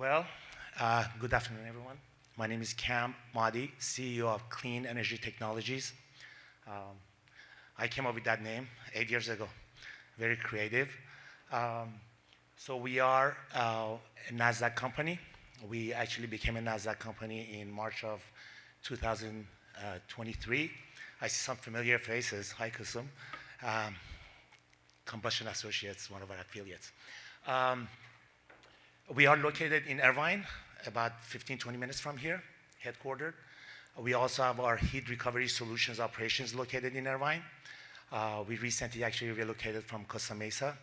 Well, good afternoon, everyone. My name is Kam Mahdi, CEO of Clean Energy Technologies. I came up with that name 8 years ago. Very creative. So we are a NASDAQ company. We actually became a NASDAQ company in March of 2023. I see some familiar faces. Hi, Kusum. Combustion Associates, one of our affiliates. We are located in Irvine, about 15-20 minutes from here, headquartered. We also have our heat recovery solutions operations located in Irvine. We recently actually relocated from Costa Mesa.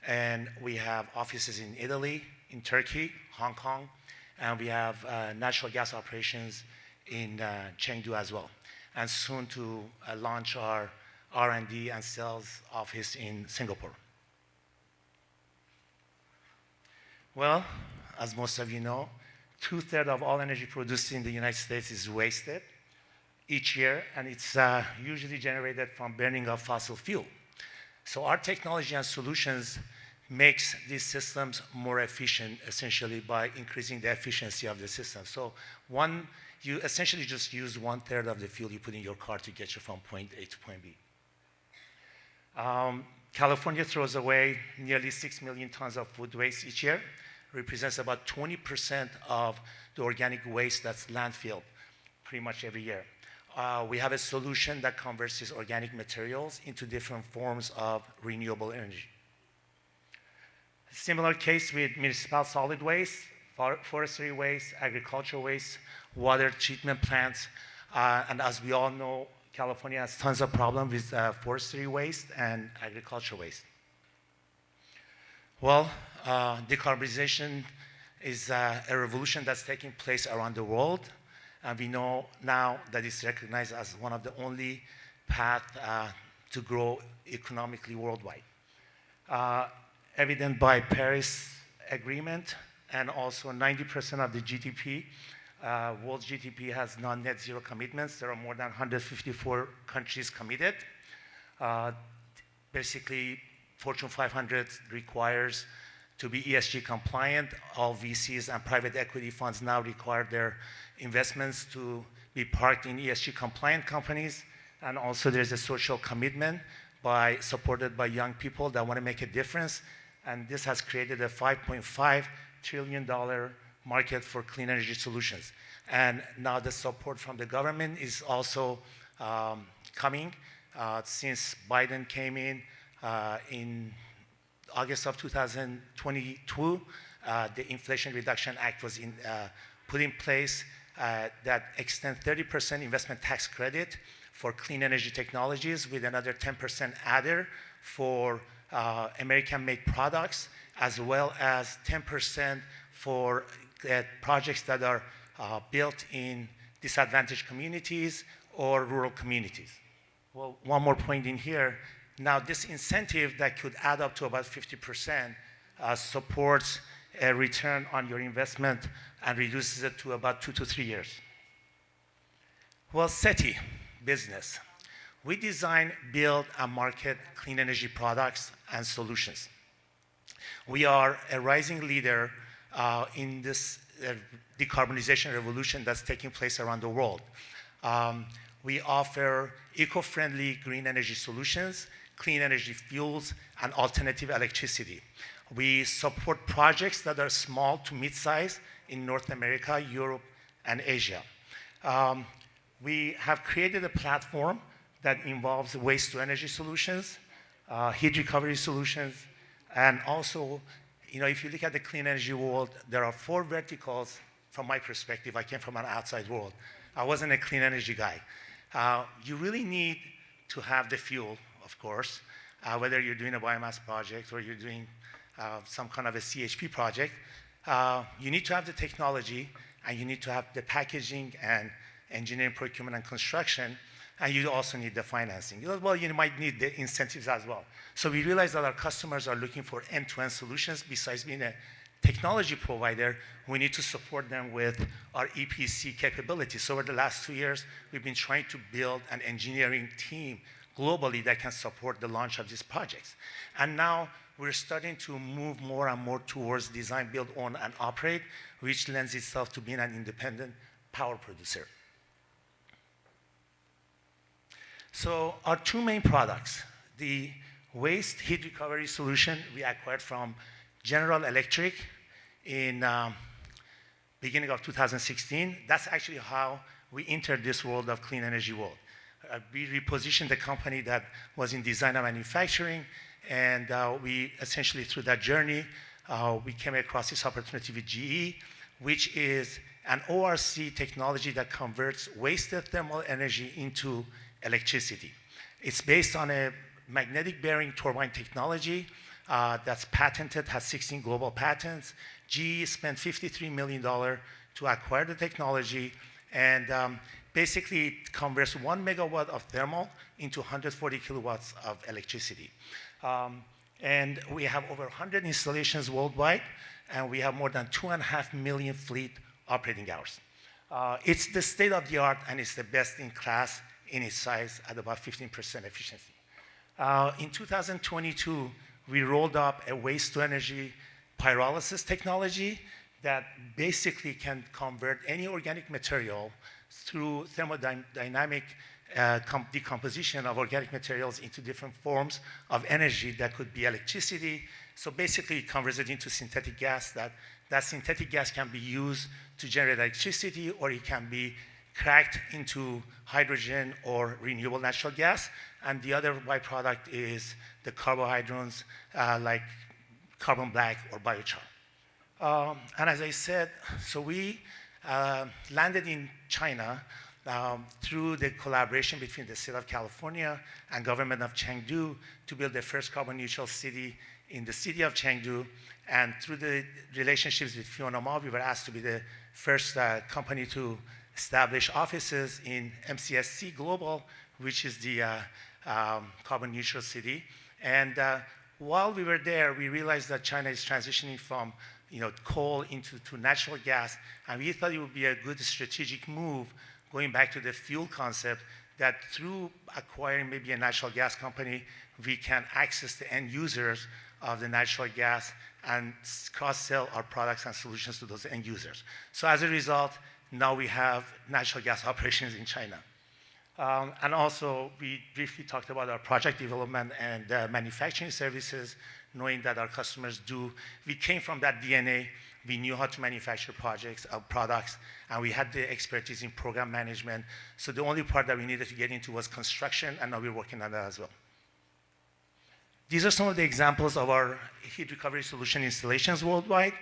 And we have offices in Italy, in Turkey, Hong Kong, and we have natural gas operations in Chengdu as well. And soon to launch our R&D and sales office in Singapore. Well, as most of you know, 2/3 of all energy produced in the United States is wasted each year, and it's usually generated from burning of fossil fuel. So our technology and solutions makes these systems more efficient, essentially by increasing the efficiency of the system. So you essentially just use 1/3 of the fuel you put in your car to get you from point A to point B. California throws away nearly 6 million tons of food waste each year. Represents about 20% of the organic waste that's landfilled pretty much every year. We have a solution that converts these organic materials into different forms of renewable energy. Similar case with municipal solid waste, forestry waste, agricultural waste, water treatment plants, and as we all know, California has tons of problems with forestry waste and agricultural waste. Well, decarbonization is a revolution that's taking place around the world, and we know now that it's recognized as one of the only paths to grow economically worldwide. Evident by Paris Agreement, and also 90% of the GDP, world GDP has non-net zero commitments. There are more than 154 countries committed. Basically, Fortune 500 requires to be ESG compliant. All VCs and private equity funds now require their investments to be parked in ESG compliant companies. And also there's a social commitment supported by young people that want to make a difference. And this has created a $5.5 trillion market for clean energy solutions. And now the support from the government is also coming. Since Biden came in August of 2022, the Inflation Reduction Act was put in place that extends 30% investment tax credit for clean energy technologies with another 10% adder for American-made products, as well as 10% for projects that are built in disadvantaged communities or rural communities. Well, one more point in here. Now, this incentive that could add up to about 50% supports a return on your investment and reduces it to about 2 to 3 years. Well, CETY business. We design, build, and market clean energy products and solutions. We are a rising leader in this decarbonization revolution that's taking place around the world. We offer eco-friendly green energy solutions, clean energy fuels, and alternative electricity. We support projects that are small to mid-size in North America, Europe, and Asia. We have created a platform that involves waste-to-energy solutions, heat recovery solutions, and also, if you look at the clean energy world, there are 4 verticals from my perspective. I came from an outside world. I wasn't a clean energy guy. You really need to have the fuel, of course, whether you're doing a biomass project or you're doing some kind of a CHP project. You need to have the technology, and you need to have the packaging and engineering, procurement, and construction, and you also need the financing. Well, you might need the incentives as well. So we realize that our customers are looking for end-to-end solutions. Besides being a technology provider, we need to support them with our EPC capabilities. So over the last 2 years, we've been trying to build an engineering team globally that can support the launch of these projects. And now we're starting to move more and more towards design, build, own, and operate, which lends itself to being an independent power producer. So our two main products, the waste heat recovery solution we acquired from General Electric in beginning of 2016. That's actually how we entered this world of clean energy world. We repositioned the company that was in design and manufacturing, and we essentially, through that journey, we came across this opportunity with GE, which is an ORC technology that converts wasted thermal energy into electricity. It's based on a magnetic bearing turbine technology that's patented, has 16 global patents. GE spent $53 million to acquire the technology, and basically it converts 1 megawatt of thermal into 140 kilowatts of electricity. And we have over 100 installations worldwide, and we have more than 2.5 million fleet operating hours. It's the state of the art, and it's the best in class in its size at about 15% efficiency. In 2022, we rolled up a waste to energy pyrolysis technology that basically can convert any organic material through thermodynamic decomposition of organic materials into different forms of energy that could be electricity. So basically it converts it into synthetic gas. That synthetic gas can be used to generate electricity, or it can be cracked into hydrogen or renewable natural gas. And the other byproduct is the carbohydrates like carbon black or biochar. And as I said, so we landed in China through the collaboration between the state of California and government of Chengdu to build the first carbon neutral city in the city of Chengdu. And through the relationships with Fiona Ma, we were asked to be the first company to establish offices in MCSC Global, which is the carbon neutral city. And while we were there, we realized that China is transitioning from coal into natural gas, and we thought it would be a good strategic move, going back to the fuel concept, that through acquiring maybe a natural gas company, we can access the end users of the natural gas and cross-sell our products and solutions to those end users. So as a result, now we have natural gas operations in China. And also, we briefly talked about our project development and manufacturing services, knowing that our customers do. We came from that DNA. We knew how to manufacture products, and we had the expertise in program management. So the only part that we needed to get into was construction, and now we're working on that as well. These are some of the examples of our heat recovery solution installations worldwide.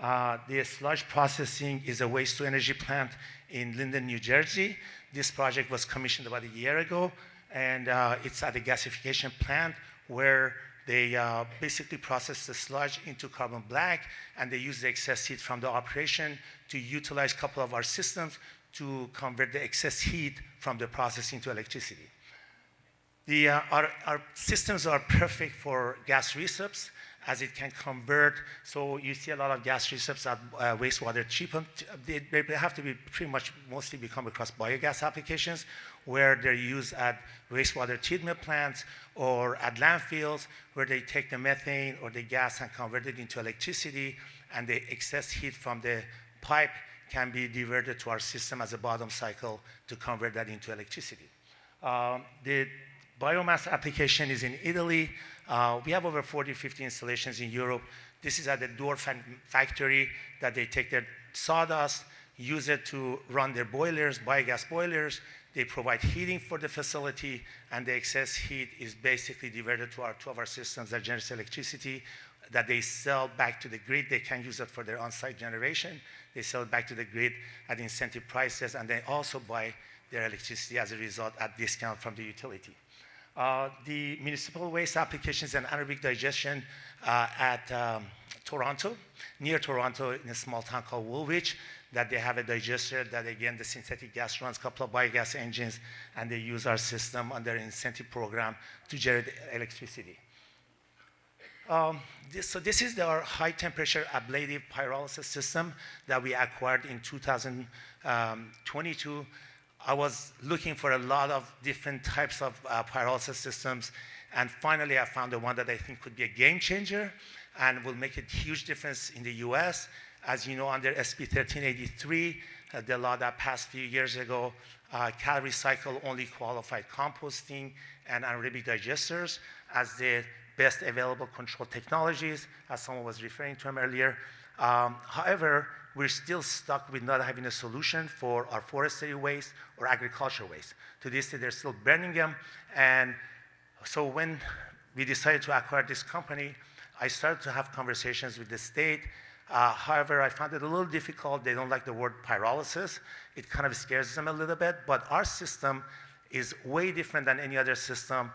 The sludge processing is a waste-to-energy plant in Linden, New Jersey. This project was commissioned about a year ago, and it's at a gasification plant where they basically process the sludge into carbon black, and they use the excess heat from the operation to utilize a couple of our systems to convert the excess heat from the process into electricity. Our systems are perfect for gas recips, as it can convert. So you see a lot of gas recips at wastewater treatment. They have to be pretty much mostly come across biogas applications, where they're used at wastewater treatment plants or at landfills, where they take the methane or the gas and convert it into electricity, and the excess heat from the pipe can be diverted to our system as a bottom cycle to convert that into electricity. The biomass application is in Italy. We have over 40, 50 installations in Europe. This is at the door factory that they take their sawdust, use it to run their boilers, biogas boilers. They provide heating for the facility, and the excess heat is basically diverted to two of our systems that generates electricity that they sell back to the grid. They can use it for their on-site generation. They sell it back to the grid at incentive prices, and they also buy their electricity as a result at discount from the utility. The municipal waste applications and anaerobic digestion at Toronto, near Toronto, in a small town called Woolwich, that they have a digester that, again, the synthetic gas runs a couple of biogas engines, and they use our system under an incentive program to generate electricity. This is our high temperature ablative pyrolysis system that we acquired in 2022. I was looking for a lot of different types of pyrolysis systems, and finally I found the one that I think could be a game changer and will make a huge difference in the US. As you know, under SB 1383, the law that passed a few years ago, CalRecycle only qualified composting and anaerobic digesters as the best available control technologies, as someone was referring to them earlier. However, we're still stuck with not having a solution for our forestry waste or agricultural waste. To this day, they're still burning them. And so when we decided to acquire this company, I started to have conversations with the state. However, I found it a little difficult. They don't like the word pyrolysis. It kind of scares them a little bit. But our system is way different than any other system,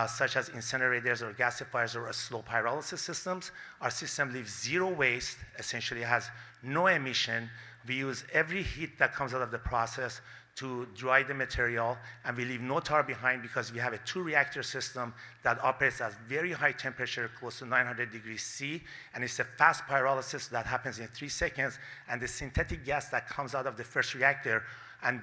such as incinerators or gasifiers or slow pyrolysis systems. Our system leaves zero waste, essentially has no emission. We use every heat that comes out of the process to dry the material, and we leave no tar behind because we have a 2-reactor system that operates at very high temperature, close to 900 degrees C, and it's a fast pyrolysis that happens in 3 seconds, and the synthetic gas that comes out of the first reactor and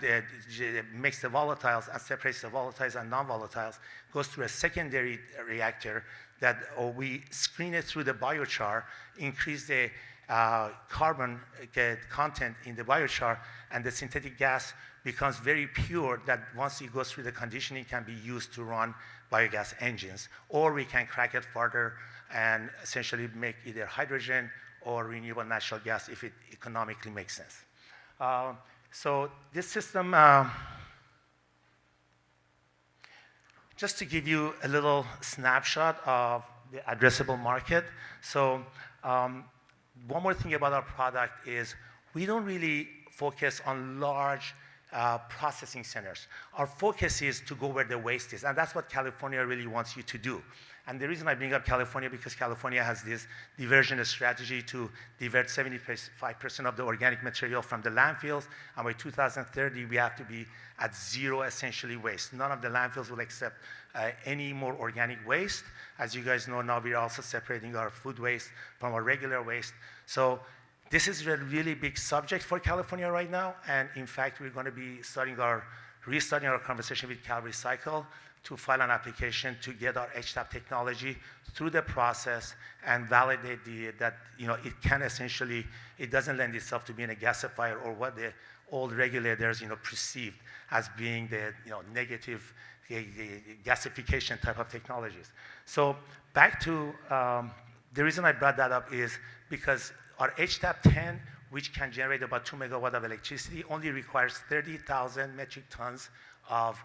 makes the volatiles and separates the volatiles and non-volatiles goes through a secondary reactor that we screen it through the biochar, increase the carbon content in the biochar, and the synthetic gas becomes very pure that once it goes through the conditioning can be used to run biogas engines. Or we can crack it further and essentially make either hydrogen or renewable natural gas if it economically makes sense. So this system, just to give you a little snapshot of the addressable market. So one more thing about our product is we don't really focus on large processing centers. Our focus is to go where the waste is, and that's what California really wants you to do. And the reason I bring up California, because California has this diversion strategy to divert 75% of the organic material from the landfills, and by 2030, we have to be at zero, essentially, waste. None of the landfills will accept any more organic waste. As you guys know, now we're also separating our food waste from our regular waste. So this is a really big subject for California right now, and in fact, we're going to be restarting our conversation with CalRecycle to file an application to get our HTAP technology through the process and validate that it can essentially, it doesn't lend itself to being a gasifier or what the old regulators perceived as being the negative gasification type of technologies. So back to the reason I brought that up is because our HTAP 10, which can generate about 2 megawatt of electricity, only requires 30,000 metric tons of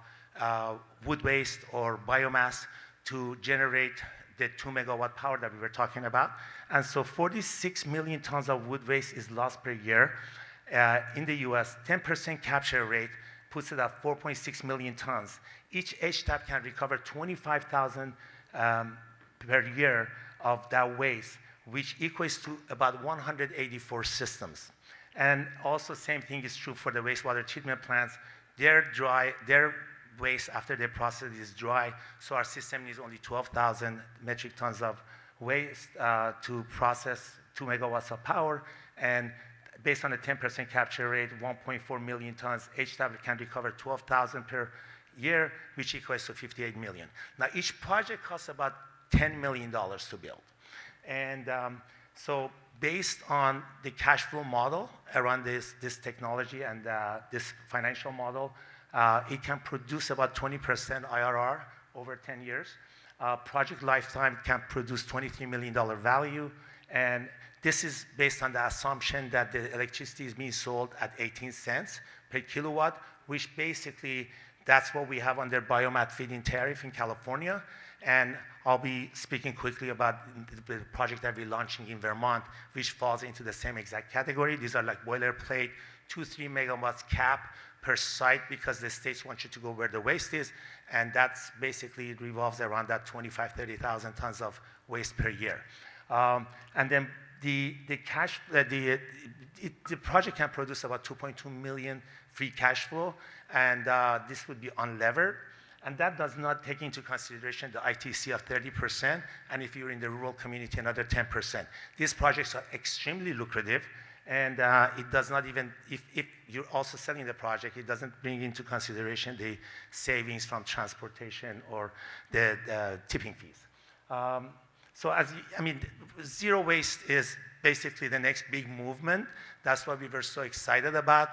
wood waste or biomass to generate the 2 megawatt power that we were talking about. And so 46 million tons of wood waste is lost per year. In the US, 10% capture rate puts it at 4.6 million tons. Each HTAP can recover 25,000 per year of that waste, which equates to about 184 systems. And also same thing is true for the wastewater treatment plants. Their waste after they process is dry, so our system needs only 12,000 metric tons of waste to process 2 megawatts of power. And based on a 10% capture rate, 1.4 million tons, HTAP can recover 12,000 per year, which equates to 58 million. Now each project costs about $10 million to build. And so based on the cash flow model around this technology and this financial model, it can produce about 20% IRR over 10 years. Project lifetime can produce $23 million value. And this is based on the assumption that the electricity is being sold at 18 cents per kilowatt, which basically that's what we have under biomass feed-in tariff in California. And I'll be speaking quickly about the project that we're launching in Vermont, which falls into the same exact category. These are like boilerplate, 2-3 megawatts cap per site because the states want you to go where the waste is. And that's basically it revolves around that 25,000-30,000 tons of waste per year. And then the project can produce about 2.2 million free cash flow, and this would be unlevered. And that does not take into consideration the ITC of 30%, and if you're in the rural community, another 10%. These projects are extremely lucrative, And it does not even, if you're also selling the project, it doesn't bring into consideration the savings from transportation or the tipping fees. So zero waste is basically the next big movement. That's what we were so excited about.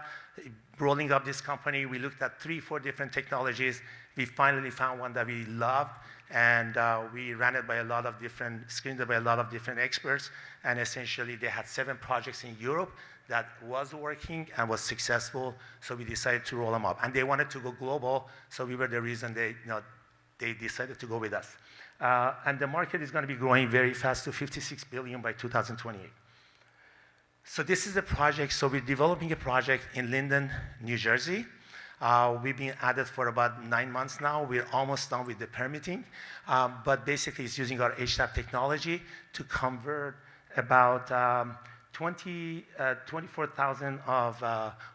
Rolling up this company, we looked at 3-4 different technologies. We finally found one that we loved, and we ran it by screened it by a lot of different experts, and essentially they had 7 projects in Europe that was working and was successful, so we decided to roll them up. And they wanted to go global, so we were the reason they decided to go with us. And the market is going to be growing very fast to $56 billion by 2028. So this is a project. So we're developing a project in Linden, New Jersey. We've been at it for about 9 months now. We're almost done with the permitting. But basically, it's using our HTAP technology to convert about 24,000 of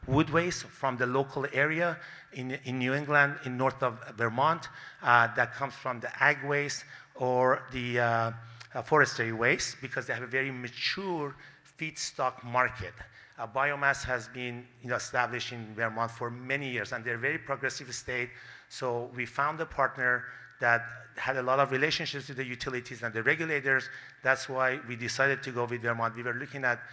wood waste from the local area in New England, in north of Vermont, that comes from the ag waste or the forestry waste, because they have a very mature feedstock market. Biomass has been established in Vermont for many years, and they're a very progressive state. So we found a partner that had a lot of relationships with the utilities and the regulators. That's why we decided to go with Vermont. We were looking at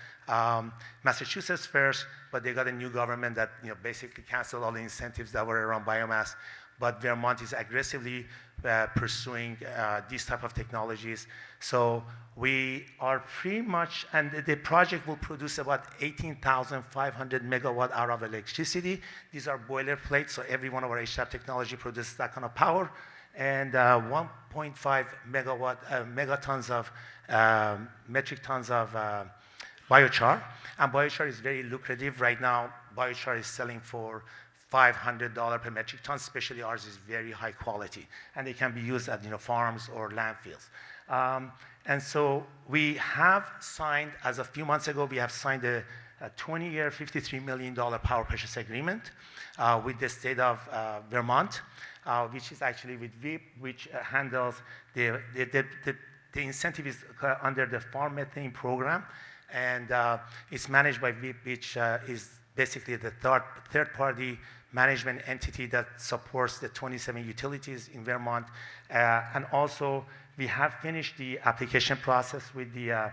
Massachusetts first, but they got a new government that basically canceled all the incentives that were around biomass. But Vermont is aggressively pursuing these type of technologies. So we are pretty much, and the project will produce about 18,500 megawatt hour of electricity. These are boilerplates, so every one of our HTAP technology produces that kind of power. And 1.5 megatons of metric tons of biochar. And biochar is very lucrative. Right now, biochar is selling for $500 per metric ton, especially ours is very high quality. And they can be used at farms or landfills. And so we have signed, as a few months ago, we have signed a 20-year, $53 million power purchase agreement with the state of Vermont, which is actually with VIP, which handles the incentive is under the farm methane program. And it's managed by VIP, which is basically the third-party management entity that supports the 27 utilities in Vermont. And also, we have finished the application process with the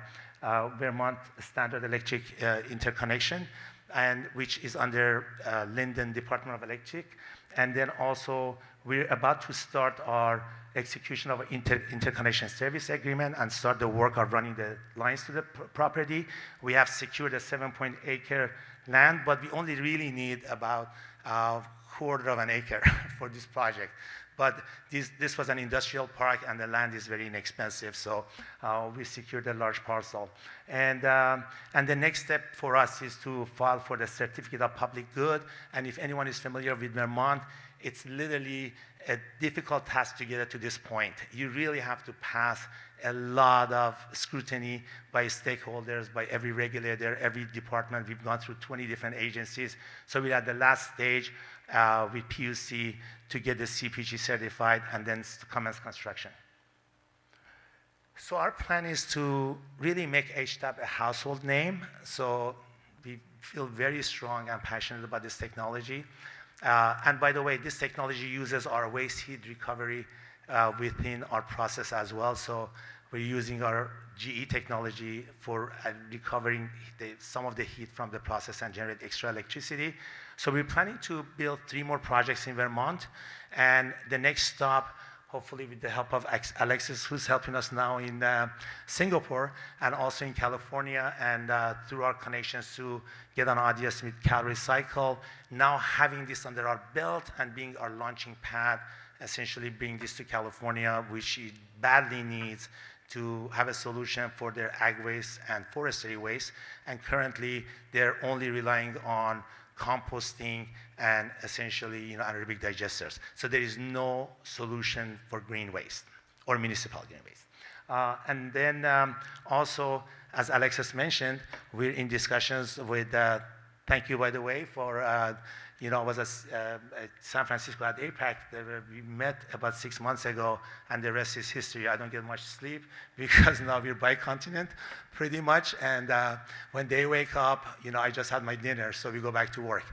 Vermont Standard Electric Interconnection, and which is under Linden Department of Electric. And then also, we're about to start our execution of interconnection service agreement and start the work of running the lines to the property. We have secured a 7.8-acre land, but we only really need about a quarter of an acre for this project. But this was an industrial park, and the land is very inexpensive, so we secured a large parcel. And the next step for us is to file for the Certificate of Public Good. And if anyone is familiar with Vermont, it's literally a difficult task to get it to this point. You really have to pass a lot of scrutiny by stakeholders, by every regulator, every department. We've gone through 20 different agencies. So we're at the last stage with PUC to get the CPG certified and then commence construction. So our plan is to really make HTAP a household name. So we feel very strong and passionate about this technology. And by the way, this technology uses our waste heat recovery within our process as well. So we're using our GE technology for recovering some of the heat from the process and generate extra electricity. So we're planning to build 3 more projects in Vermont. And the next stop, hopefully with the help of Alexis, who's helping us now in Singapore and also in California, and through our connections to get an audience with CalRecycle. Now having this under our belt and being our launching pad, essentially bring this to California, which it badly needs to have a solution for their ag waste and forestry waste. And currently, they're only relying on composting and essentially anaerobic digesters. So there is no solution for green waste or municipal green waste. And then also, as Alexis mentioned, we're in discussions with, thank you by the way for I was at San Francisco at APAC. We met about 6 months ago, and the rest is history. I don't get much sleep because now we're bicontinent, pretty much. And when they wake up, I just had my dinner, so we go back to work.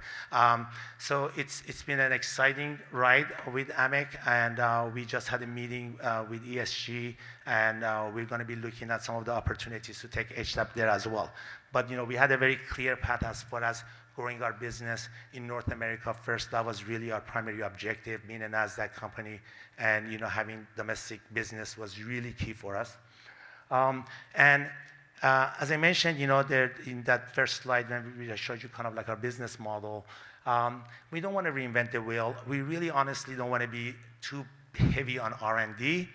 So it's been an exciting ride with AMEC, and we just had a meeting with ESG, and we're going to be looking at some of the opportunities to take HTAP there as well. But we had a very clear path as far as growing our business in North America first. That was really our primary objective, being a NASDAQ company, and having domestic business was really key for us. As I mentioned, there in that first slide when we showed you kind of like our business model, we don't want to reinvent the wheel. We really honestly don't want to be too heavy on R&D.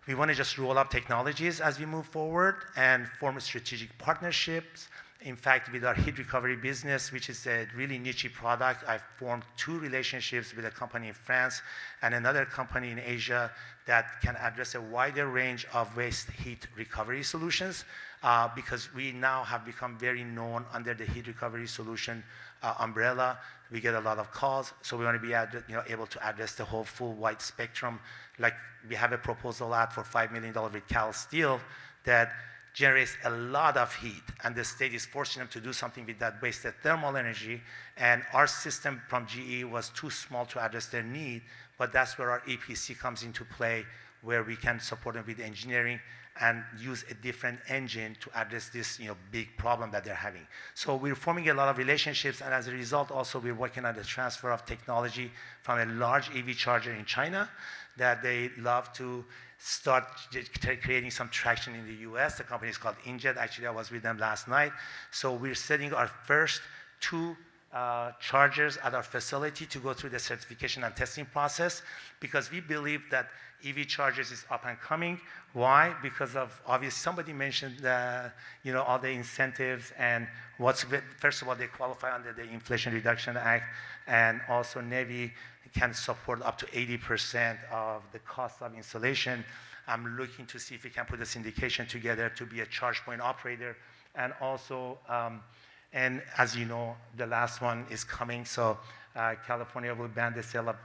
We want to just roll up technologies as we move forward and form strategic partnerships. In fact, with our heat recovery business, which is a really niche product, I've formed 2 relationships with a company in France and another company in Asia that can address a wider range of waste heat recovery solutions, because we now have become very known under the heat recovery solution umbrella. We get a lot of calls, so we want to be able to address the whole full wide spectrum. Like we have a proposal out for $5 million with Cal Steel that generates a lot of heat, and the state is forcing them to do something with that wasted thermal energy, and our system from GE was too small to address their need, but that's where our EPC comes into play, where we can support them with engineering and use a different engine to address this big problem that they're having. So we're forming a lot of relationships, and as a result also we're working on the transfer of technology from a large EV charger in China that they love to start creating some traction in the US. The company is called Injet. Actually, I was with them last night. So we're setting our first 2 chargers at our facility to go through the certification and testing process, because we believe that EV chargers is up and coming. Why? Because of, obviously, somebody mentioned all the incentives and first of all, they qualify under the Inflation Reduction Act, and also Navy can support up to 80% of the cost of installation. I'm looking to see if we can put a syndication together to be a charge point operator. And also, and as you know, the last one is coming. So California will ban the sale of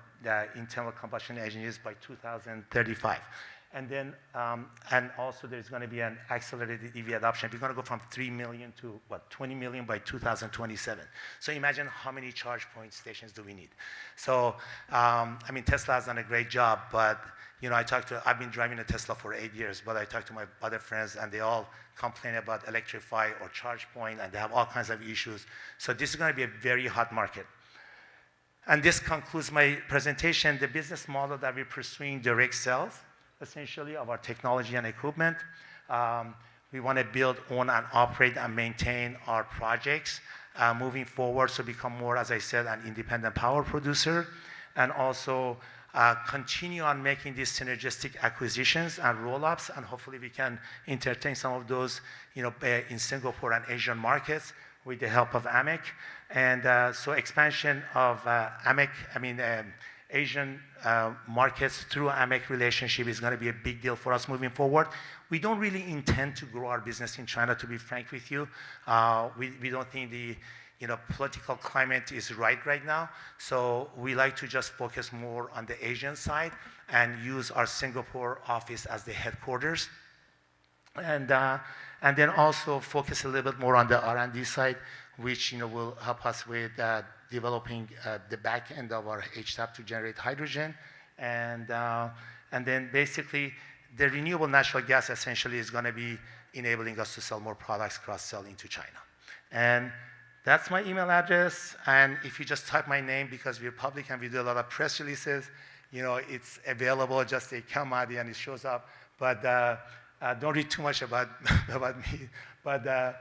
internal combustion engines by 2035. And then, and also there's going to be an accelerated EV adoption. We're going to go from 3 million to 20 million by 2027. So imagine how many charge point stations do we need. So, I mean, Tesla has done a great job, but I've been driving a Tesla for 8 years, but I talk to my other friends and they all complain about electrify or charge point, and they have all kinds of issues. So this is going to be a very hot market. And this concludes my presentation. The business model that we're pursuing, direct sales, essentially, of our technology and equipment. We want to build, own, and operate and maintain our projects moving forward, so become more, as I said, an independent power producer, and also continue on making these synergistic acquisitions and roll-ups, and hopefully we can entertain some of those in Singapore and Asian markets with the help of AMEC. And so expansion of Asian markets through AMEC relationship is going to be a big deal for us moving forward. We don't really intend to grow our business in China, to be frank with you. We don't think the political climate is right now. So we like to just focus more on the Asian side and use our Singapore office as the headquarters. And then also focus a little bit more on the R&D side, which will help us with developing the back end of our HTAP to generate hydrogen. And then basically the renewable natural gas essentially is going to be enabling us to sell more products, cross-sell into China. And that's my email address. And if you just type my name, because we're public and we do a lot of press releases, it's available, just say Kam Mahdi and it shows up. But don't read too much about me. But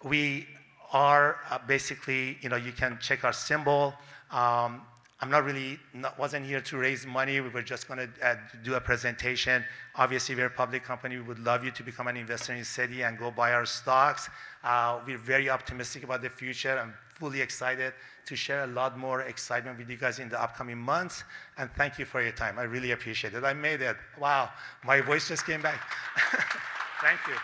we are basically, you can check our symbol. Wasn't here to raise money. We were just going to do a presentation. Obviously, we're a public company. We would love you to become an investor in CETY and go buy our stocks. We're very optimistic about the future. I'm fully excited to share a lot more excitement with you guys in the upcoming months. And thank you for your time. I really appreciate it. I made it. Wow, my voice just came back. Thank you.